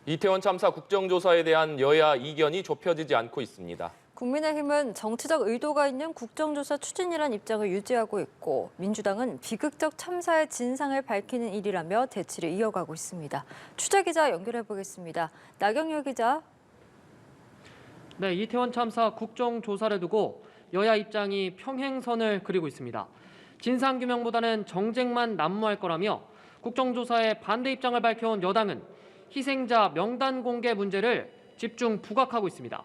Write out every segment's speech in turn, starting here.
이태원 참사 국정조사에 대한 여야 이견이 좁혀지지 않고 있습니다. 국민의힘은 정치적 의도가 있는 국정조사 추진이란 입장을 유지하고 있고 민주당은 비극적 참사의 진상을 밝히는 일이라며 대치를 이어가고 있습니다. 취재기자 연결해 보겠습니다. 나경열 기자. 네, 이태원 참사 국정조사를 두고 여야 입장이 평행선을 그리고 있습니다. 진상규명보다는 정쟁만 난무할 거라며 국정조사에 반대 입장을 밝혀온 여당은 희생자 명단 공개 문제를 집중 부각하고 있습니다.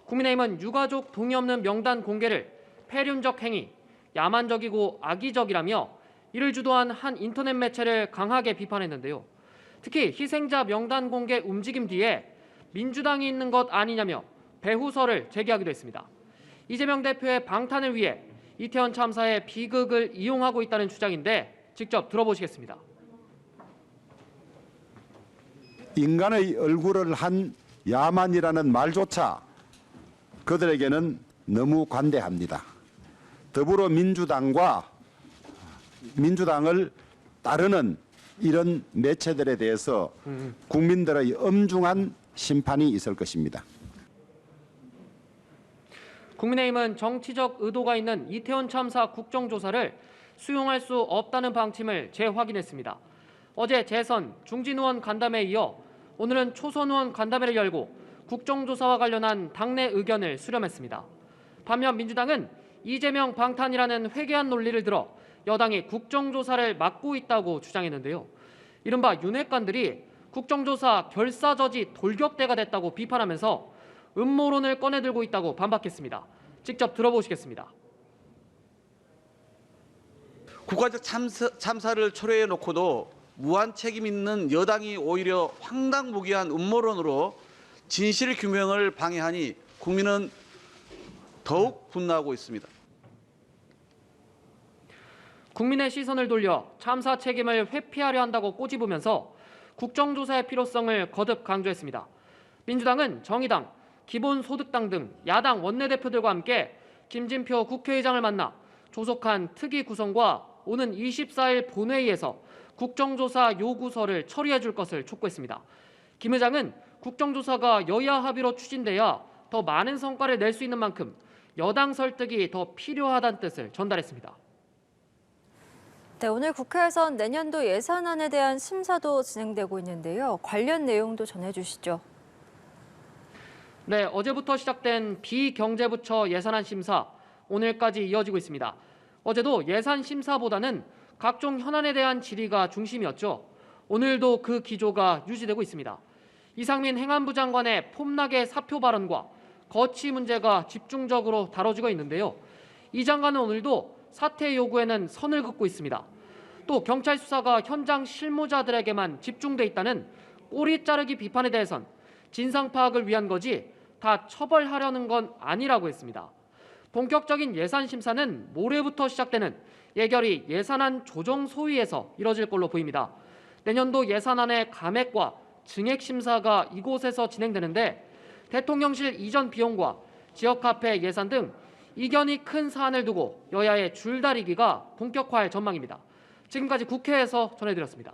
국민의힘은 유가족 동의 없는 명단 공개를 폐륜적 행위, 야만적이고 악의적이라며 이를 주도한 한 인터넷 매체를 강하게 비판했는데요. 특히 희생자 명단 공개 움직임 뒤에 민주당이 있는 것 아니냐며 배후설을 제기하기도 했습니다. 이재명 대표의 방탄을 위해 이태원 참사의 비극을 이용하고 있다는 주장인데 직접 들어보시겠습니다. 인간의 얼굴을 한 야만이라는 말조차 그들에게는 너무 관대합니다. 더불어민주당과 민주당을 따르는 이런 매체들에 대해서 국민들의 엄중한 심판이 있을 것입니다. 국민의힘은 정치적 의도가 있는 이태원 참사 국정조사를 수용할 수 없다는 방침을 재확인했습니다. 어제 재선, 중진 의원 간담회에 이어 오늘은 초선 의원 간담회를 열고 국정조사와 관련한 당내 의견을 수렴했습니다. 반면 민주당은 이재명 방탄이라는 회개한 논리를 들어 여당이 국정조사를 막고 있다고 주장했는데요. 이른바 윤핵관들이 국정조사 결사저지 돌격대가 됐다고 비판하면서 음모론을 꺼내들고 있다고 반박했습니다. 직접 들어보시겠습니다. 국가적 참사를 초래해놓고도 무한 책임 있는 여당이 오히려 황당무계한 음모론으로 진실 규명을 방해하니 국민은 더욱 분노하고 있습니다. 국민의 시선을 돌려 참사 책임을 회피하려 한다고 꼬집으면서 국정조사의 필요성을 거듭 강조했습니다. 민주당은 정의당, 기본소득당 등 야당 원내대표들과 함께 김진표 국회의장을 만나 조속한 특위 구성과 오는 24일 본회의에서 국정조사 요구서를 처리해 줄 것을 촉구했습니다. 김 의장은 국정조사가 여야 합의로 추진돼야 더 많은 성과를 낼 수 있는 만큼 여당 설득이 더 필요하다는 뜻을 전달했습니다. 네, 오늘 국회에선 내년도 예산안에 대한 심사도 진행되고 있는데요. 관련 내용도 전해주시죠. 네, 어제부터 시작된 비경제부처 예산안 심사, 오늘까지 이어지고 있습니다. 어제도 예산 심사보다는 각종 현안에 대한 질의가 중심이었죠. 오늘도 그 기조가 유지되고 있습니다. 이상민 행안부 장관의 폼나게 사표 발언과 거취 문제가 집중적으로 다뤄지고 있는데요. 이 장관은 오늘도 사퇴 요구에는 선을 긋고 있습니다. 또 경찰 수사가 현장 실무자들에게만 집중돼 있다는 꼬리 자르기 비판에 대해선 진상 파악을 위한 거지 다 처벌하려는 건 아니라고 했습니다. 본격적인 예산 심사는 모레부터 시작되는 예결위 예산안 조정 소위에서 이뤄질 걸로 보입니다. 내년도 예산안의 감액과 증액 심사가 이곳에서 진행되는데 대통령실 이전 비용과 지역 화폐 예산 등 이견이 큰 사안을 두고 여야의 줄다리기가 본격화할 전망입니다. 지금까지 국회에서 전해드렸습니다.